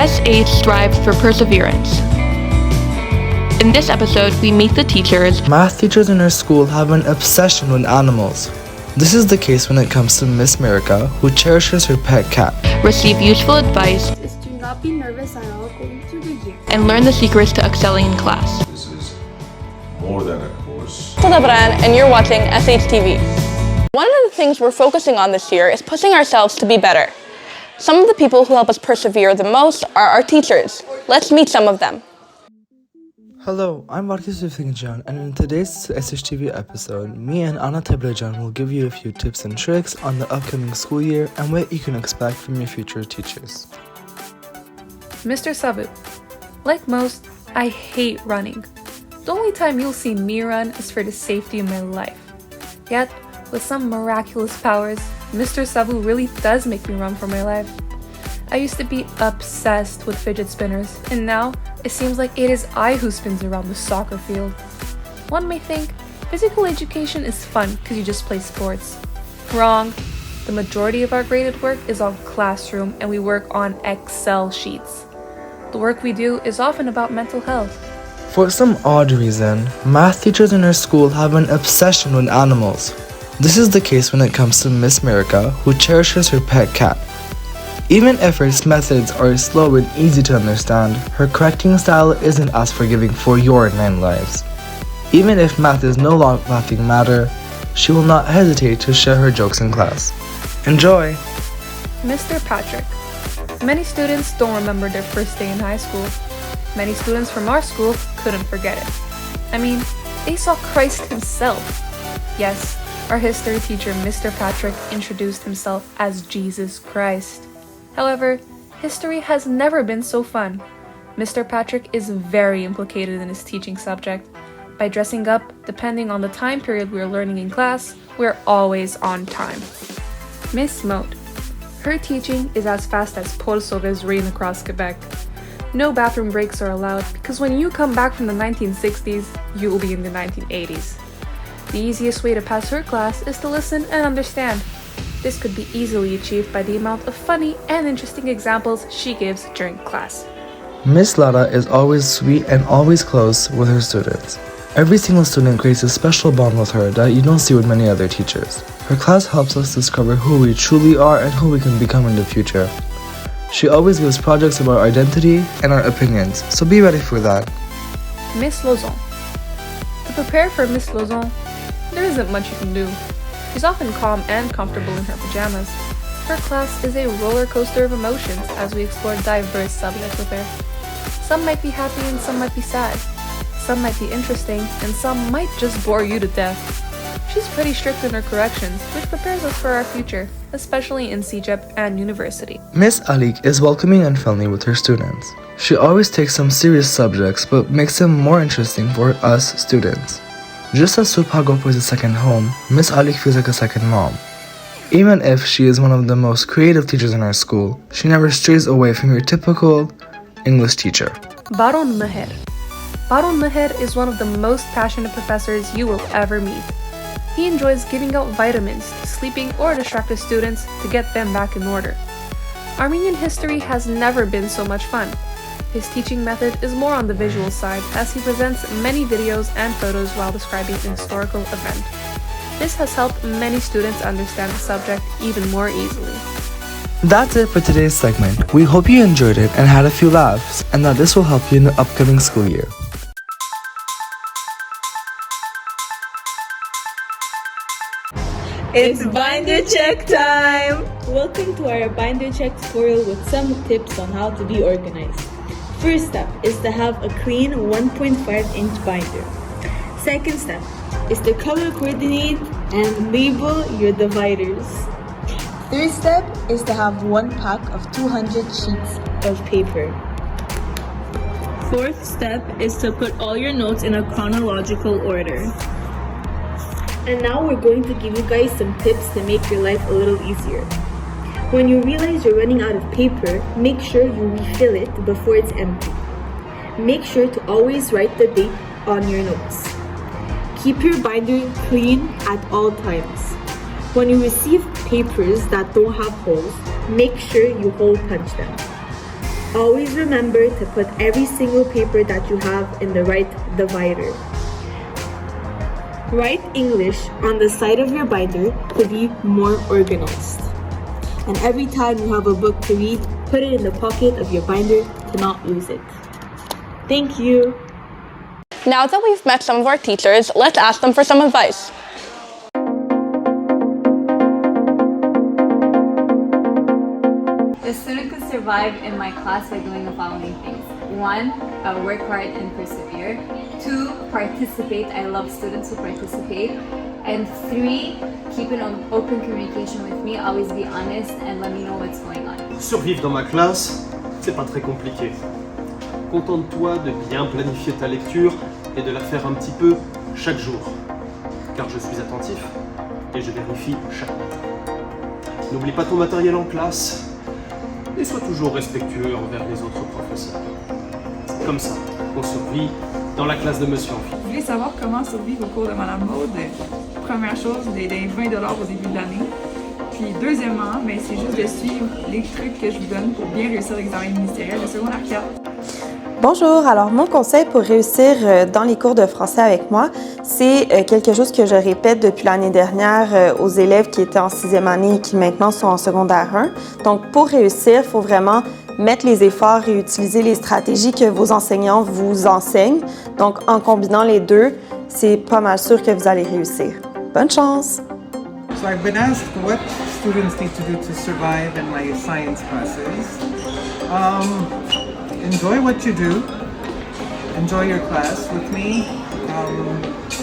SH strives for perseverance. In this episode, we meet the teachers. Math teachers in our school have an obsession with animals. This is the case when it comes to Miss Merica, who cherishes her pet cat. Receive useful advice. Is to not be nervous at all going through the year. And learn the secrets to excelling in class. This is more than a course. And you're watching SHTV. One of the things we're focusing on this year is pushing ourselves to be better. Some of the people who help us persevere the most are our teachers. Let's meet some of them. Hello, I'm Marcus Jan, and in today's SHTV episode, me and Anna Teblejan will give you a few tips and tricks on the upcoming school year and what you can expect from your future teachers. Mr. Sabu. Like most, I hate running. The only time you'll see me run is for the safety of my life. Yet, with some miraculous powers, Mr. Sabu really does make me run for my life. I used to be obsessed with fidget spinners, and now it seems like it is I who spins around the soccer field. One may think physical education is fun because you just play sports. Wrong. The majority of our graded work is on classroom and we work on Excel sheets. The work we do is often about mental health. For some odd reason, math teachers in our school have an obsession with animals. This is the case when it comes to Miss Merica, who cherishes her pet cat. Even if her methods are slow and easy to understand, her correcting style isn't as forgiving for your 9 lives. Even if math is no longer laughing matter, she will not hesitate to share her jokes in class. Enjoy! Mr. Patrick. Many students don't remember their first day in high school. Many students from our school couldn't forget it. I mean, they saw Christ himself. Yes, our history teacher, Mr. Patrick, introduced himself as Jesus Christ. However, history has never been so fun. Mr. Patrick is very implicated in his teaching subject. By dressing up, depending on the time period we're learning in class, we're always on time. Miss Mode. Her teaching is as fast as Paul Sauve's rain across Quebec. No bathroom breaks are allowed because when you come back from the 1960s, you will be in the 1980s. The easiest way to pass her class is to listen and understand. This could be easily achieved by the amount of funny and interesting examples she gives during class. Miss Lara is always sweet and always close with her students. Every single student creates a special bond with her that you don't see with many other teachers. Her class helps us discover who we truly are and who we can become in the future. She always gives projects about our identity and our opinions, so be ready for that. Miss Lozon. To prepare for Miss Lozon, there isn't much you can do. She's often calm and comfortable in her pajamas. Her class is a roller coaster of emotions as we explore diverse subjects with her. Some might be happy and some might be sad. Some might be interesting and some might just bore you to death. She's pretty strict in her corrections, which prepares us for our future, especially in CEGEP and university. Miss Alik is welcoming and friendly with her students. She always takes some serious subjects but makes them more interesting for us students. Just as Sulpagopo is a second home, Miss Alik feels like a second mom. Even if she is one of the most creative teachers in our school, she never strays away from your typical English teacher. Baron Meher. Baron Meher is one of the most passionate professors you will ever meet. He enjoys giving out vitamins to sleeping or distracted students to get them back in order. Armenian history has never been so much fun. His teaching method is more on the visual side as he presents many videos and photos while describing an historical event. This has helped many students understand the subject even more easily. That's it for today's segment. We hope you enjoyed it and had a few laughs, and that this will help you in the upcoming school year. It's binder check time! Welcome to our binder check tutorial with some tips on how to be organized. First step is to have a clean 1.5-inch binder. Second step is to color coordinate and label your dividers. Third step is to have 1 pack of 200 sheets of paper. Fourth step is to put all your notes in a chronological order. And now we're going to give you guys some tips to make your life a little easier. When you realize you're running out of paper, make sure you refill it before it's empty. Make sure to always write the date on your notes. Keep your binder clean at all times. When you receive papers that don't have holes, make sure you hole punch them. Always remember to put every single paper that you have in the right divider. Write English on the side of your binder to be more organized. And every time you have a book to read, put it in the pocket of your binder to not lose it. Thank you. Now that we've met some of our teachers, let's ask them for some advice. A student could survive in my class by doing the following things. 1, work hard and persevere. 2, participate. I love students who participate. And 3, keep an open communication with me. Always be honest and let me know what's going on. Survivre dans ma classe, c'est pas très compliqué. Contente-toi de bien planifier ta lecture et de la faire un petit peu chaque jour. Car je suis attentif et je vérifie chaque matin. N'oublie pas ton matériel en classe. Et sois toujours respectueux envers les autres professeurs. C'est comme ça qu'on survit dans la classe de Monsieur Amphi. Vous voulez savoir comment survivre au cours de Madame Maude? Première chose, des 20 $ au début de l'année. Puis deuxièmement, c'est juste de suivre les trucs que je vous donne pour bien réussir l'examen ministériel de secondaire 4. Bonjour, alors mon conseil pour réussir dans les cours de français avec moi, c'est quelque chose que je répète depuis l'année dernière aux élèves qui étaient en 6e année et qui maintenant sont en secondaire 1. Donc pour réussir, il faut vraiment mettre les efforts et utiliser les stratégies que vos enseignants vous enseignent. Donc en combinant les deux, c'est pas mal sûr que vous allez réussir. Bonne chance! So I've been asked what students need to do to survive in my science classes. Enjoy what you do. Enjoy your class with me.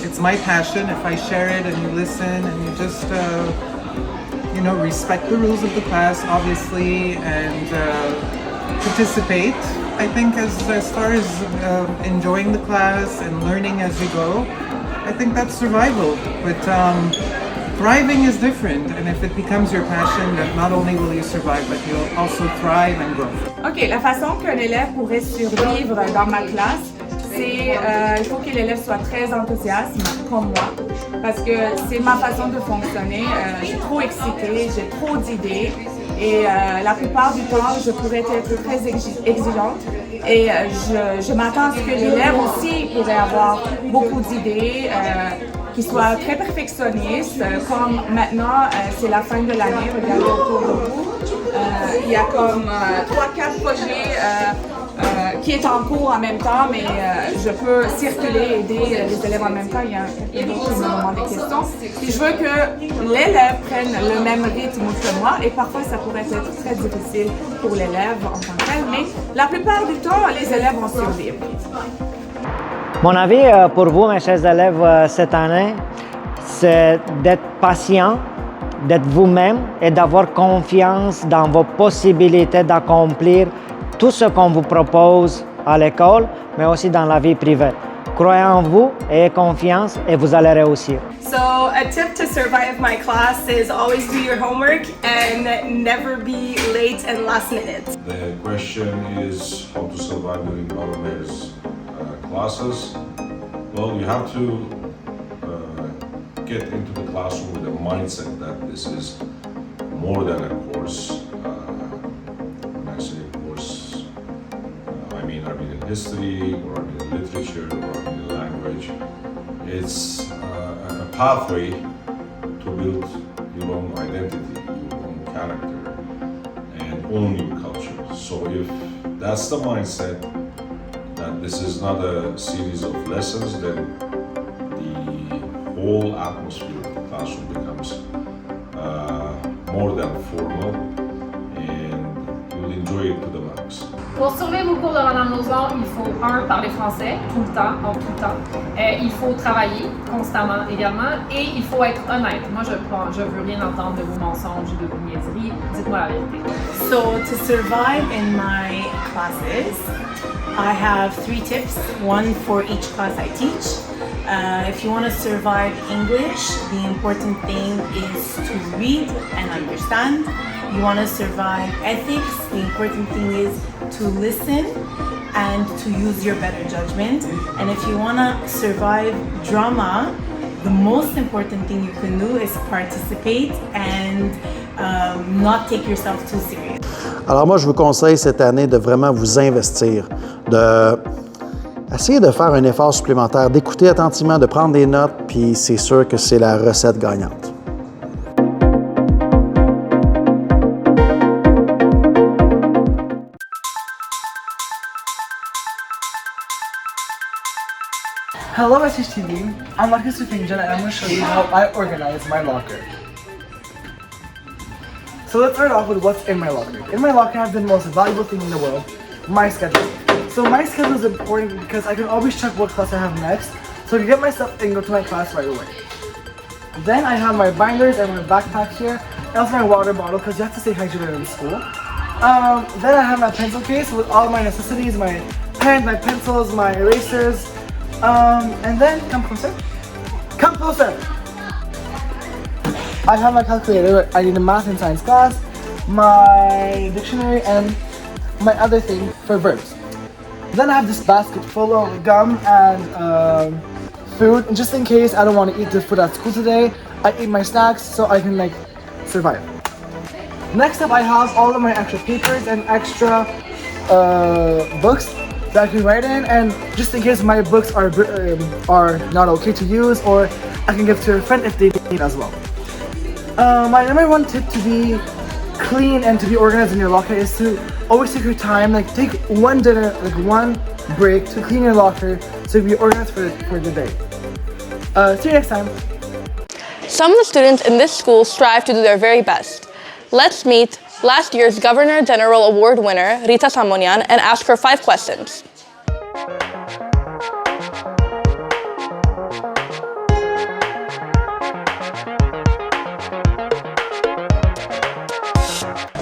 It's my passion. If I share it and you listen and you just, respect the rules of the class, obviously, and participate. I think as far as enjoying the class and learning as you go, I think that's survival. But thriving is different, and if it becomes your passion, then not only will you survive, but you'll also thrive and grow. OK, la façon qu'un élève pourrait survivre dans ma classe, c'est il faut que l'élève soit très enthousiaste, comme moi, parce que c'est ma façon de fonctionner. Je suis trop excitée, j'ai trop d'idées, et la plupart du temps, je pourrais être très exigeante. Et je m'attends à ce que l'élève aussi pourrait avoir beaucoup d'idées, qui soit très perfectionniste, comme maintenant c'est la fin de l'année, regardez autour de vous. Il y a comme 3-4 projets qui est en cours en même temps, mais je peux circuler, aider les élèves en même temps. Il y a d'autres qui me demandent des questions. Puis je veux que l'élève prenne le même rythme que moi, et parfois ça pourrait être très difficile pour l'élève en tant que tel, mais la plupart du temps, les élèves vont survivre. Mon avis pour vous, mes chers élèves, cette année, c'est d'être patient, d'être vous-même et d'avoir confiance dans vos possibilités d'accomplir tout ce qu'on vous propose à l'école, mais aussi dans la vie privée. Croyez en vous, ayez confiance et vous allez réussir. So a tip to survive my class is always do your homework and never be late and last minute. The question is how to survive during Baromère's classes. Well, you have to get into the classroom with a mindset that this is more than a course. When I say course, I mean Armenian history, or Armenian literature, or Armenian language. It's a pathway to build your own identity, your own character, and own your culture. So if that's the mindset, that this is not a series of lessons, then the whole atmosphere of the classroom becomes more than formal, and you'll enjoy it to the max. Pour survivre au cours de Madame Lauzon, il faut parler français tout le temps, en tout temps. Il faut travailler constamment également, et il faut être honnête. Moi, je veux rien entendre de vos mensonges, de vos niaiseries. Dites-moi la vérité. So to survive in my classes, I have 3 tips, one for each class I teach. If you want to survive English, the important thing is to read and understand. You want to survive ethics, the important thing is to listen and to use your better judgment. And if you want to survive drama, the most important thing you can do is participate and not take yourself too serious. Alors moi, je vous conseille cette année de vraiment vous investir, de essayer de faire un effort supplémentaire, d'écouter attentivement, de prendre des notes, puis c'est sûr que c'est la recette gagnante. Hello SHTV, I'm Marcus Finjan and I'm going to show you how I organize my locker. So let's start off with what's in my locker. In my locker I have the most valuable thing in the world, my schedule. So my schedule is important because I can always check what class I have next, so I can get my stuff and go to my class right away. Then I have my binders and my backpack here, and also my water bottle because you have to stay hydrated in school. Then I have my pencil case with all my necessities, my pen, my pencils, my erasers, and then, come closer. Come closer! I have my calculator. I need a math and science class, my dictionary, and my other thing for verbs. Then I have this basket full of gum and food, and just in case I don't want to eat the food at school today, I eat my snacks so I can survive. Next up, I have all of my extra papers and extra books that I can write in, and just in case my books are not okay to use, or I can give to a friend if they need as well. My number one tip to be clean and to be organized in your locker is to always take your time, take one break to clean your locker so you be organized for the day. See you next time. Some of the students in this school strive to do their very best. Let's meet last year's Governor General Award winner, Rita Samonian, and ask her 5 questions.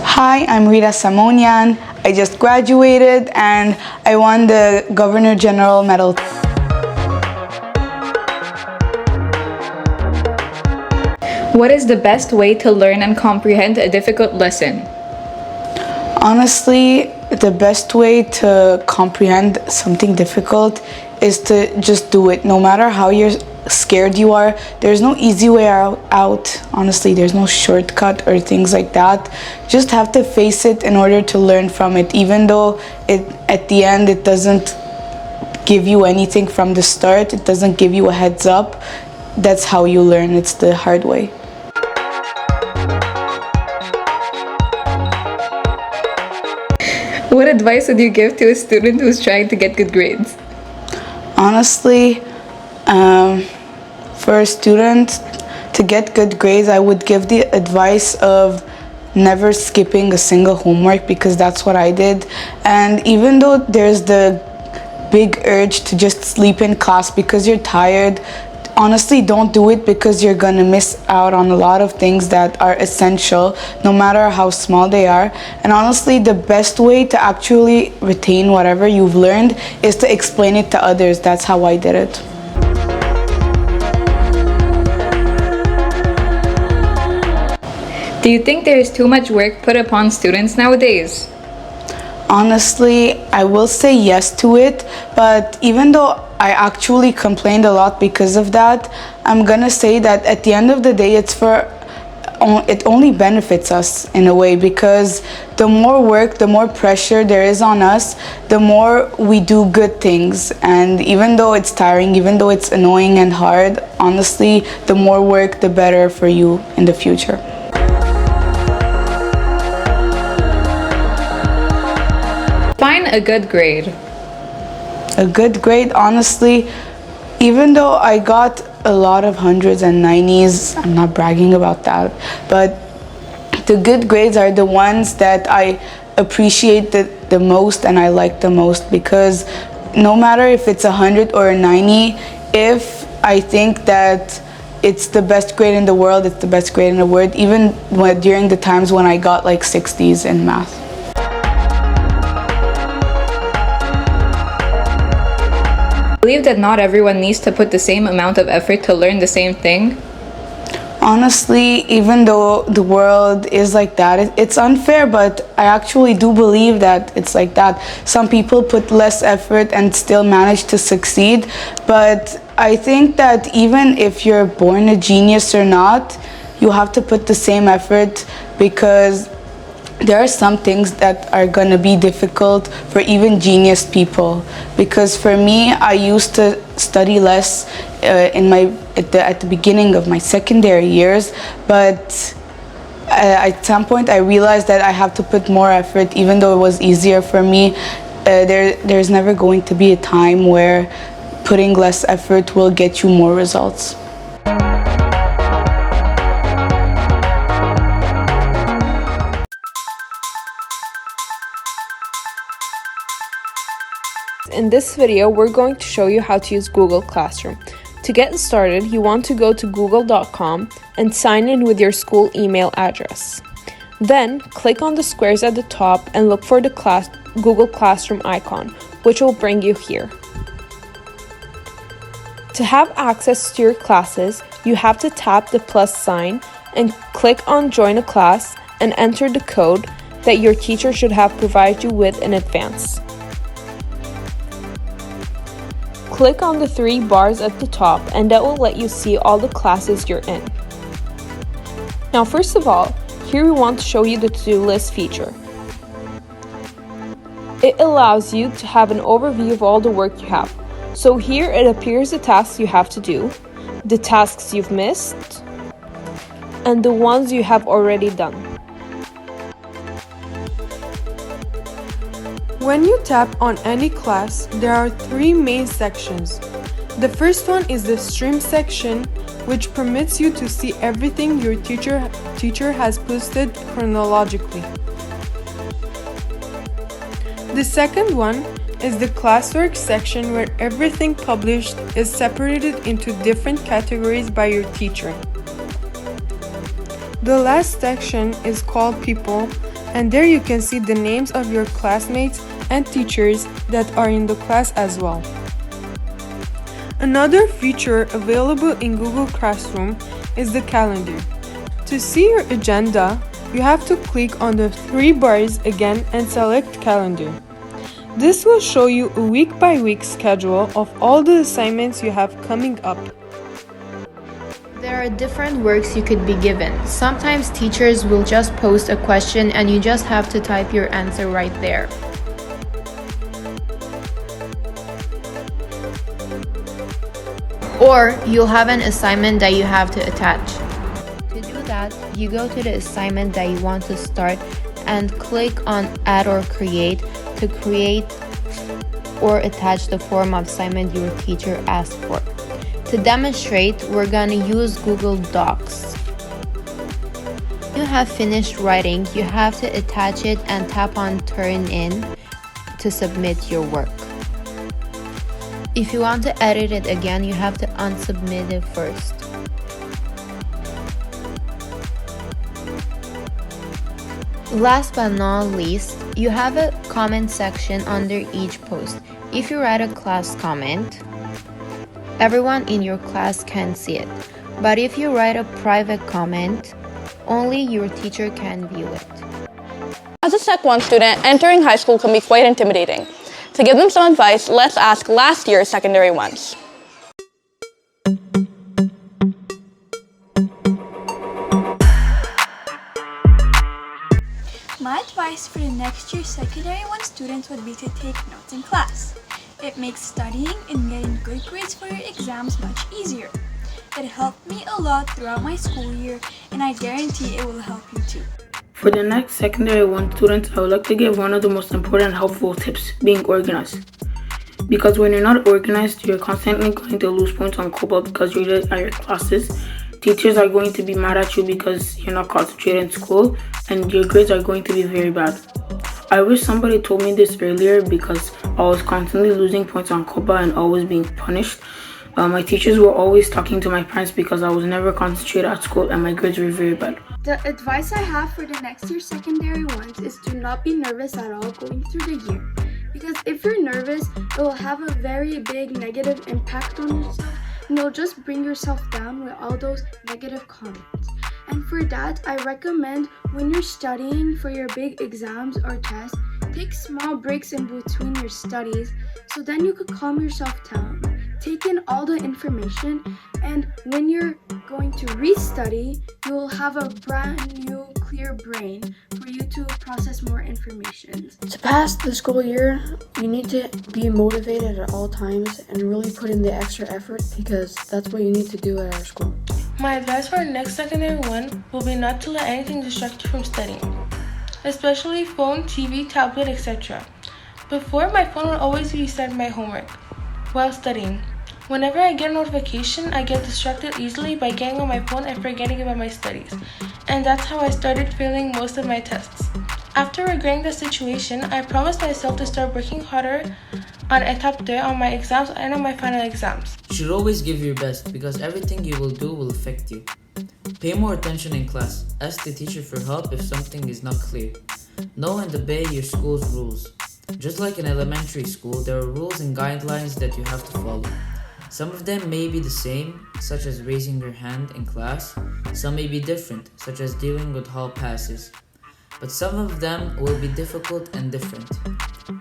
Hi, I'm Rita Samonian. I just graduated and I won the Governor General Medal. What is the best way to learn and comprehend a difficult lesson? Honestly, the best way to comprehend something difficult is to just do it. No matter how scared you are, there's no easy way out. Honestly, there's no shortcut or things like that. Just have to face it in order to learn from it, even though at the end it doesn't give you anything from the start, it doesn't give you a heads up. That's how you learn. It's the hard way. What advice would you give to a student who's trying to get good grades? Honestly, for a student to get good grades, I would give the advice of never skipping a single homework, because that's what I did. And even though there's the big urge to just sleep in class because you're tired, honestly, don't do it, because you're gonna miss out on a lot of things that are essential, no matter how small they are. And honestly, the best way to actually retain whatever you've learned is to explain it to others. That's how I did it. Do you think there is too much work put upon students nowadays? Honestly, I will say yes to it, but even though I actually complained a lot because of that, I'm gonna say that at the end of the day, it only benefits us in a way, because the more work, the more pressure there is on us, the more we do good things. And even though it's tiring, even though it's annoying and hard, honestly, the more work, the better for you in the future. Find a good grade. A good grade, honestly, even though I got a lot of 100s and 90s, I'm not bragging about that, but the good grades are the ones that I appreciate the most and I like the most, because no matter if it's 100 or a 90, if I think that it's the best grade in the world, it's the best grade in the world, even during the times when I got 60s in math. I believe that not everyone needs to put the same amount of effort to learn the same thing. Honestly, even though the world is like that, it's unfair, but I actually do believe that it's like that. Some people put less effort and still manage to succeed, but I think that even if you're born a genius or not, you have to put the same effort because there are some things that are going to be difficult for even genius people. Because for me, I used to study less at the beginning of my secondary years, but at some point I realized that I have to put more effort, even though it was easier for me. There's never going to be a time where putting less effort will get you more results. In this video, we're going to show you how to use Google Classroom. To get started, you want to go to google.com and sign in with your school email address. Then, click on the squares at the top and look for the Google Classroom icon, which will bring you here. To have access to your classes, you have to tap the plus sign and click on Join a Class and enter the code that your teacher should have provided you with in advance. Click on the 3 bars at the top and that will let you see all the classes you're in. Now first of all, here we want to show you the to-do list feature. It allows you to have an overview of all the work you have. So here it appears the tasks you have to do, the tasks you've missed, and the ones you have already done. When you tap on any class, there are 3 main sections. The first one is the stream section, which permits you to see everything your teacher has posted chronologically. The second one is the classwork section, where everything published is separated into different categories by your teacher. The last section is called People, and there you can see the names of your classmates and teachers that are in the class as well. Another feature available in Google Classroom is the calendar. To see your agenda, you have to click on the 3 bars again and select Calendar. This will show you a week-by-week schedule of all the assignments you have coming up. There are different works you could be given. Sometimes teachers will just post a question and you just have to type your answer right there. Or you'll have an assignment that you have to attach. To do that, you go to the assignment that you want to start and click on Add or Create to create or attach the form of assignment your teacher asked for. To demonstrate, we're gonna use Google Docs. When you have finished writing, you have to attach it and tap on Turn In to submit your work. If you want to edit it again, you have to unsubmit it first. Last but not least, you have a comment section under each post. If you write a class comment, everyone in your class can see it. But if you write a private comment, only your teacher can view it. As a Sec 1 student, entering high school can be quite intimidating. To give them some advice, let's ask last year's secondary ones. My advice for the next year's secondary 1 students would be to take notes in class. It makes studying and getting good grades for your exams much easier. It helped me a lot throughout my school year, and I guarantee it will help you too. For the next secondary 1 students, I would like to give one of the most important helpful tips, being organized. Because when you're not organized, you're constantly going to lose points on COBA because you're late at your classes. Teachers are going to be mad at you because you're not concentrated in school, and your grades are going to be very bad. I wish somebody told me this earlier because I was constantly losing points on COBA and always being punished. My teachers were always talking to my parents because I was never concentrated at school and my grades were very bad. The advice I have for the next year's secondary ones is to not be nervous at all going through the year. Because if you're nervous, it will have a very big negative impact on yourself, and you'll just bring yourself down with all those negative comments. And for that, I recommend when you're studying for your big exams or tests, take small breaks in between your studies so then you could calm yourself down. take in all the information, and when you're going to restudy, you'll have a brand new clear brain for you to process more information. To pass the school year, you need to be motivated at all times and really put in the extra effort because that's what you need to do at our school. My advice for next secondary one will be not to let anything distract you from studying, especially phone, TV, tablet, etc. Before, my phone would always be beside my homework while studying. Whenever I get a notification, I get distracted easily by getting on my phone and forgetting about my studies, and that's how I started failing most of my tests. After regretting the situation, I promised myself to start working harder on étape 2 on my exams and on my final exams. You should always give your best because everything you will do will affect you. Pay more attention in class. Ask the teacher for help if something is not clear. Know and obey your school's rules. Just like in elementary school, there are rules and guidelines that you have to follow. Some of them may be the same, such as raising your hand in class. Some may be different, such as dealing with hall passes. But some of them will be difficult and different.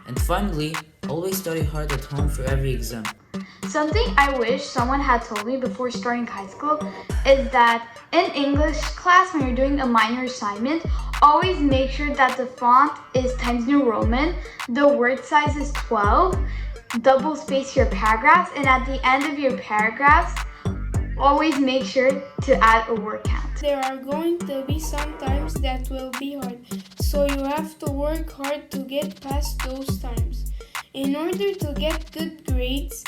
And finally, always study hard at home for every exam. Something I wish someone had told me before starting high school is that in English class, when you're doing a minor assignment, always make sure that the font is Times New Roman, the word size is 12, double space your paragraphs, and at the end of your paragraphs, always make sure to add a word count. There are going to be some times that will be hard, so you have to work hard to get past those times. In order to get good grades,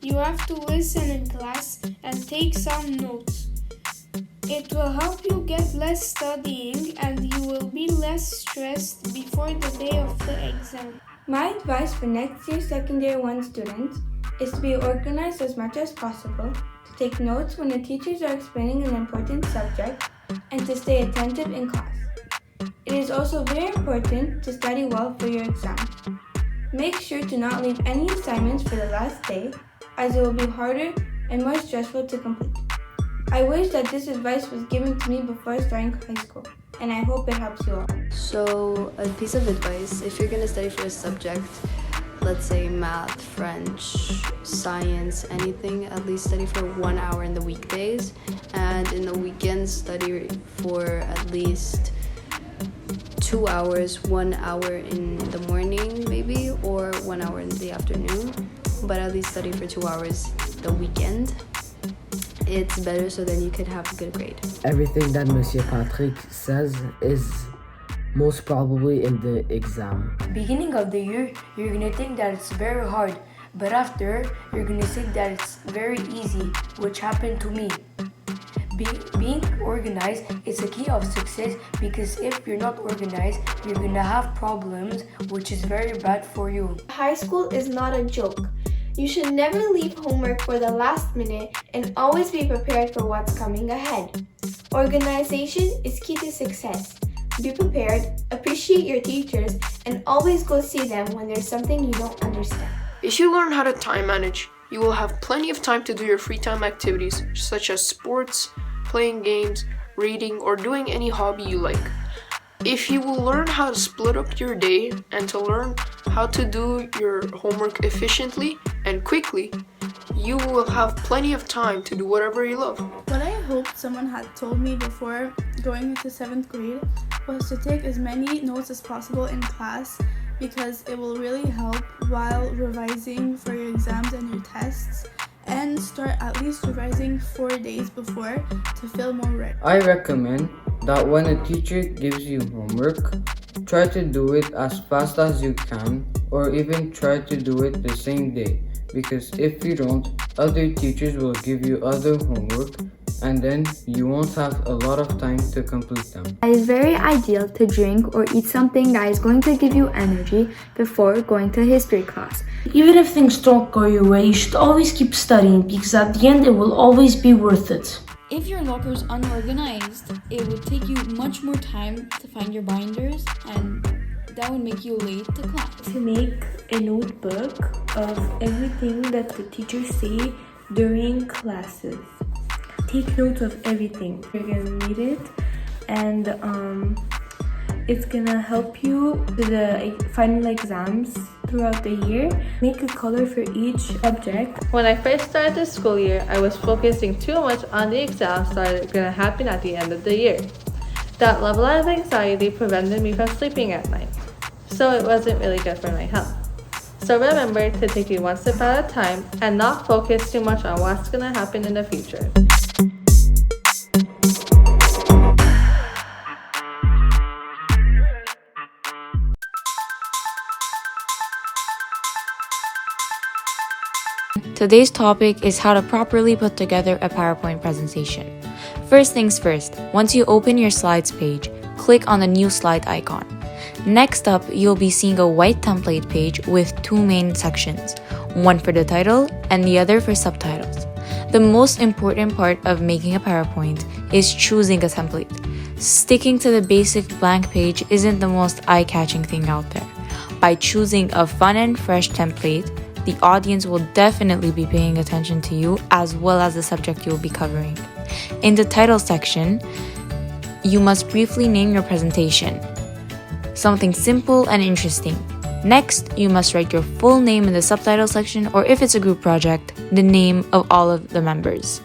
you have to listen in class and take some notes. It will help you get less studying and you will be less stressed before the day of the exam. My advice for next year's Secondary 1 students is to be organized as much as possible, to take notes when the teachers are explaining an important subject, and to stay attentive in class. It is also very important to study well for your exam. Make sure to not leave any assignments for the last day, as it will be harder and more stressful to complete. I wish that this advice was given to me before starting high school, and I hope it helps you all. So, a piece of advice, if you're going to study for a subject, let's say math, French, science, anything, at least study for 1 hour in the weekdays, and in the weekends study for at least 2 hours, 1 hour in the morning maybe, or 1 hour in the afternoon, but at least study for 2 hours the weekend. It's better so then you could have a good grade. Everything that Monsieur Patrick says is most probably in the exam. Beginning of the year, you're gonna think that it's very hard, but after, you're gonna think that it's very easy, which happened to me. Being organized is a key of success because if you're not organized, you're gonna have problems, which is very bad for you. High school is not a joke. You should never leave homework for the last minute and always be prepared for what's coming ahead. Organization is key to success. Be prepared, appreciate your teachers, and always go see them when there's something you don't understand. If you learn how to time manage, you will have plenty of time to do your free time activities, such as sports, playing games, reading, or doing any hobby you like. If you will learn how to split up your day and to learn how to do your homework efficiently and quickly, you will have plenty of time to do whatever you love. What I hoped someone had told me before going into 7th grade was to take as many notes as possible in class because it will really help while revising for your exams and your tests, and start at least revising 4 days before to feel more ready. I recommend that when a teacher gives you homework, try to do it as fast as you can, or even try to do it the same day, because if you don't, other teachers will give you other homework and then you won't have a lot of time to complete them. It is very ideal to drink or eat something that is going to give you energy before going to history class. Even if things don't go your way, you should always keep studying because at the end it will always be worth it. If your locker is unorganized, it would take you much more time to find your binders, and that would make you late to class. To make a notebook of everything that the teachers say during classes. Take notes of everything. You're gonna read it, and it's gonna help you with the final exams throughout the year. Make a color for each subject. When I first started the school year, I was focusing too much on the exams that are going to happen at the end of the year. That level of anxiety prevented me from sleeping at night, so it wasn't really good for my health. So remember to take it one step at a time and not focus too much on what's going to happen in the future. Today's topic is how to properly put together a PowerPoint presentation. First things first, once you open your slides page, click on the new slide icon. Next up, you'll be seeing a white template page with two main sections, one for the title and the other for subtitles. The most important part of making a PowerPoint is choosing a template. Sticking to the basic blank page isn't the most eye-catching thing out there. By choosing a fun and fresh template, the audience will definitely be paying attention to you as well as the subject you'll be covering. In the title section, you must briefly name your presentation. Something simple and interesting. Next, you must write your full name in the subtitle section, or if it's a group project, the name of all of the members.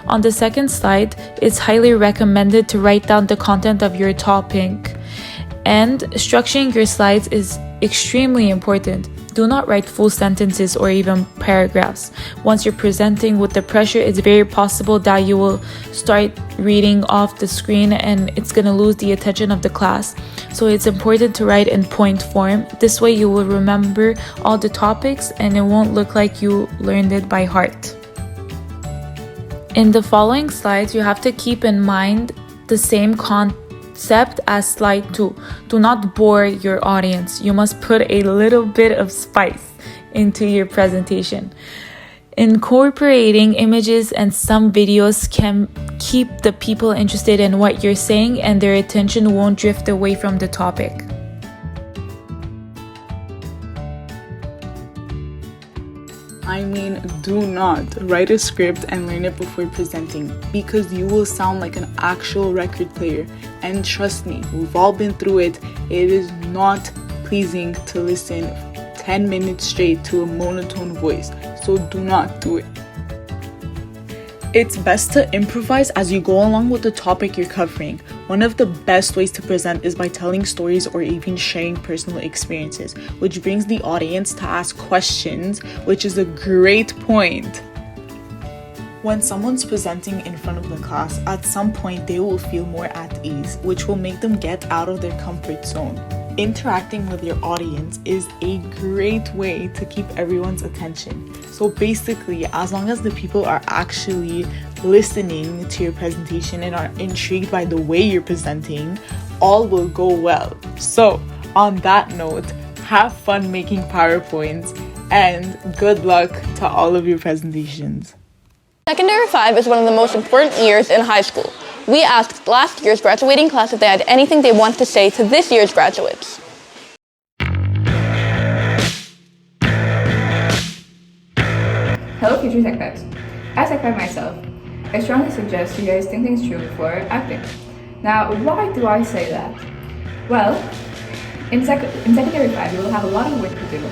On the second slide, it's highly recommended to write down the content of your topic. And structuring your slides is extremely important. Do not write full sentences or even paragraphs. Once you're presenting with the pressure, it's very possible that you will start reading off the screen and it's going to lose the attention of the class. So it's important to write in point form. This way you will remember all the topics and it won't look like you learned it by heart. In the following slides, you have to keep in mind the same concept as slide 2. Do not bore your audience. You must put a little bit of spice into your presentation. Incorporating images and some videos can keep the people interested in what you're saying and their attention won't drift away from the topic. I mean, do not write a script and learn it before presenting because you will sound like an actual record player. And trust me, we've all been through it. It is not pleasing to listen 10 minutes straight to a monotone voice, so do not do it. It's best to improvise as you go along with the topic you're covering. One of the best ways to present is by telling stories or even sharing personal experiences, which brings the audience to ask questions, which is a great point. When someone's presenting in front of the class, at some point they will feel more at ease, which will make them get out of their comfort zone. Interacting with your audience is a great way to keep everyone's attention. So basically, as long as the people are actually listening to your presentation and are intrigued by the way you're presenting, all will go well. So on that note, have fun making PowerPoints and good luck to all of your presentations. Secondary 5 is one of the most important years in high school. We asked last year's graduating class if they had anything they want to say to this year's graduates. Hello future Tech Vibes. As Tech Vibe myself, I strongly suggest you guys think things through before acting. Now, why do I say that? Well, in Secondary 5 you will have a lot of work to do,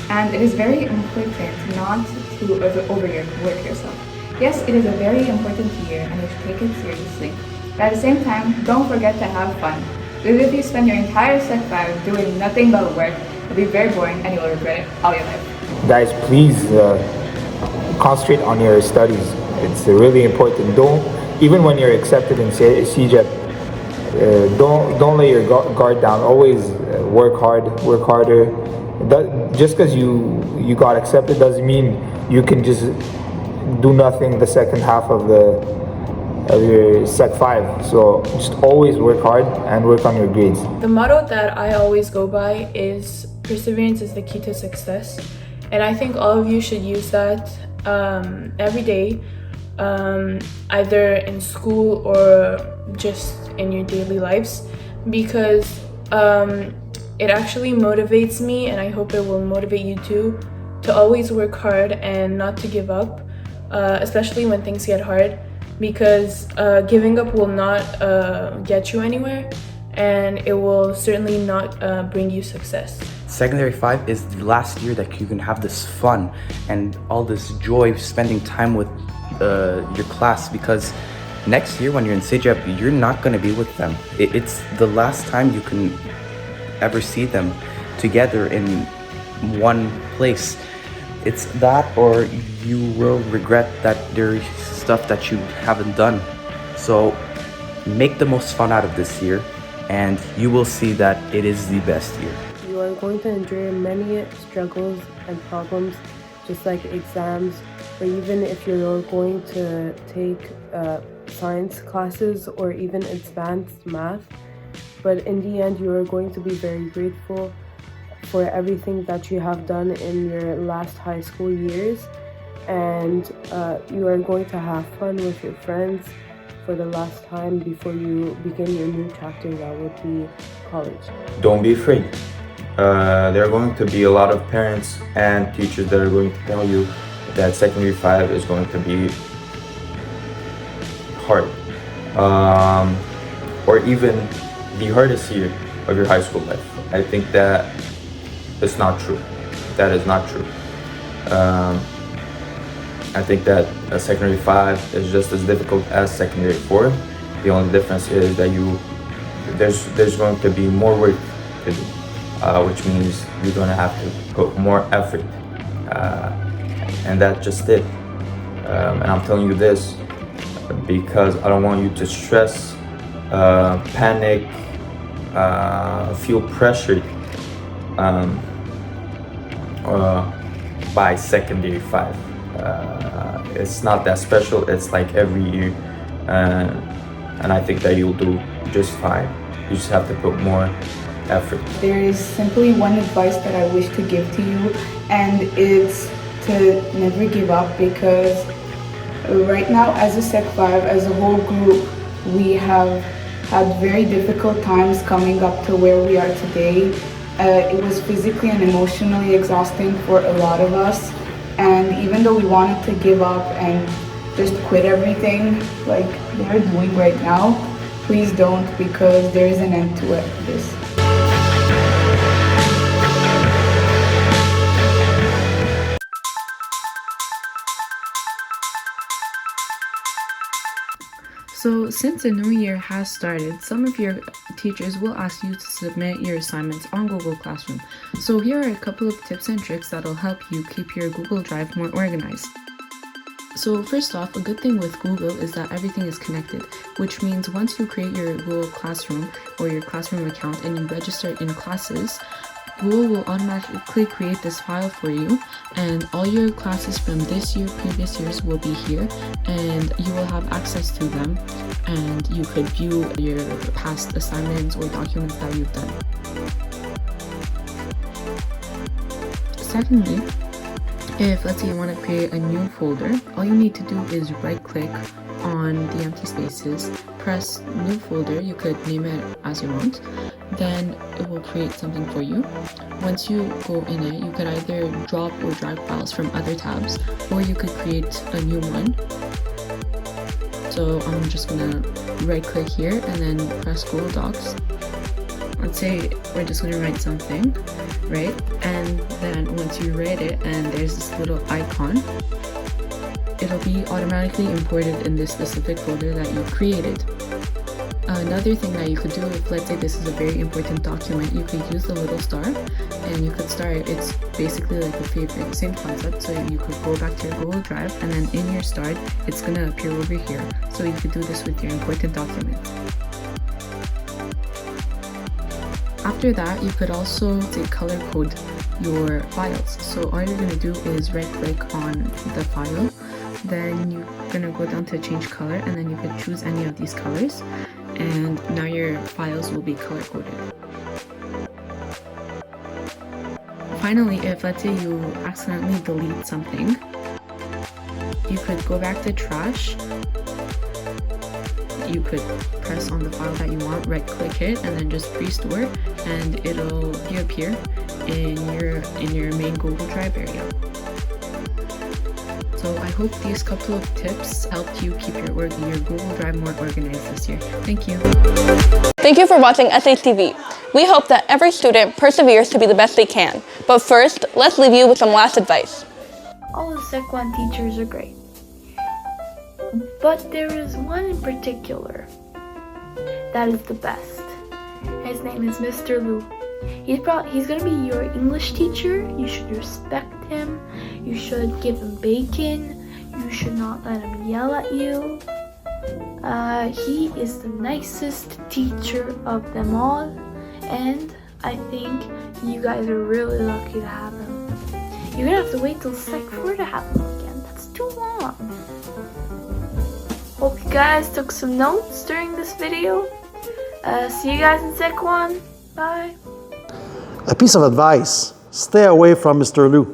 and it is very important not to overwork yourself. Yes, it is a very important year and you should take it seriously. But at the same time, don't forget to have fun. Because if you spend your entire Sec 5 doing nothing but work, it'll be very boring and you will regret it all your life. Guys, please concentrate on your studies. It's really important. Even when you're accepted in CJEP, don't let your guard down. Always work harder. Just because you got accepted doesn't mean you can just do nothing the second half of your Sec 5. So just always work hard and work on your grades. The motto that I always go by is perseverance is the key to success. And I think all of you should use that every day, either in school or just in your daily lives, because it actually motivates me, and I hope it will motivate you too, to always work hard and not to give up. especially when things get hard, because giving up will not get you anywhere, and it will certainly not bring you success. Secondary 5 is the last year that you can have this fun and all this joy spending time with your class, because next year when you're in CJEP, you're not going to be with them. It's the last time you can ever see them together in one place. It's that, or you will regret that there's stuff that you haven't done. So make the most fun out of this year, and you will see that it is the best year. You are going to endure many struggles and problems, just like exams, or even if you're going to take science classes or even advanced math. But in the end, you are going to be very grateful for everything that you have done in your last high school years, and you are going to have fun with your friends for the last time before you begin your new chapter, that would be college. Don't be afraid. There are going to be a lot of parents and teachers that are going to tell you that secondary 5 is going to be hard, or even the hardest year of your high school life. I think that it's not true. That is not true. I think that secondary 5 is just as difficult as secondary 4. The only difference is that there's going to be more work to do, which means you're going to have to put more effort, and that's just it. And I'm telling you this because I don't want you to stress, panic, feel pressured by secondary 5. It's not that special. It's like every year, and I think that you'll do just fine. You just have to put more effort. There is simply one advice that I wish to give to you, and it's to never give up, because right now as a Sec 5, as a whole group, we have had very difficult times coming up to where we are today. It was physically and emotionally exhausting for a lot of us, and even though we wanted to give up and just quit everything like they're doing right now, please don't, because there is an end to this. So since the new year has started, some of your teachers will ask you to submit your assignments on Google Classroom. So here are a couple of tips and tricks that'll help you keep your Google Drive more organized. So first off, a good thing with Google is that everything is connected, which means once you create your Google Classroom or your Classroom account and you register in classes, Google will automatically create this file for you, and all your classes from this year, previous years will be here, and you will have access to them, and you could view your past assignments or documents that you've done. Secondly, if let's say you want to create a new folder, all you need to do is right click on the empty spaces, press new folder, you could name it as you want, then it will create something for you. Once you go in it, you could either drop or drag files from other tabs, or you could create a new one. So I'm just gonna right click here and then press Google Docs. Let's say we're just gonna write something, right? And then once you write it and there's this little icon, it'll be automatically imported in this specific folder that you created. Another thing that you could do, if let's say this is a very important document, you could use the little star and you could start. It's basically like a favorite, same concept. So you could go back to your Google Drive and then in your start, it's gonna appear over here. So you could do this with your important documents. After that, you could also say color code your files. So all you're gonna do is right click on the file, then you're gonna go down to change color, and then you could choose any of these colors, and now your files will be color coded. Finally, if let's say you accidentally delete something, you could go back to trash. You could press on the file that you want, right click it, and then just restore, and it'll reappear in your main Google Drive area. So I hope these couple of tips helped you keep your Google Drive more organized this year. Thank you. Thank you for watching SHTV. We hope that every student perseveres to be the best they can. But first, let's leave you with some last advice. All the Sec 1 teachers are great. But there is one in particular that is the best. His name is Mr. Lu. He's gonna be your English teacher. You should respect him. You should give him bacon. You should not let him yell at you. He is the nicest teacher of them all, and I think you guys are really lucky to have him. You're gonna have to wait till Sec 4 to have him again. That's too long. Hope you guys took some notes during this video. See you guys in Sec 1. Bye. A piece of advice: stay away from Mr. Lu.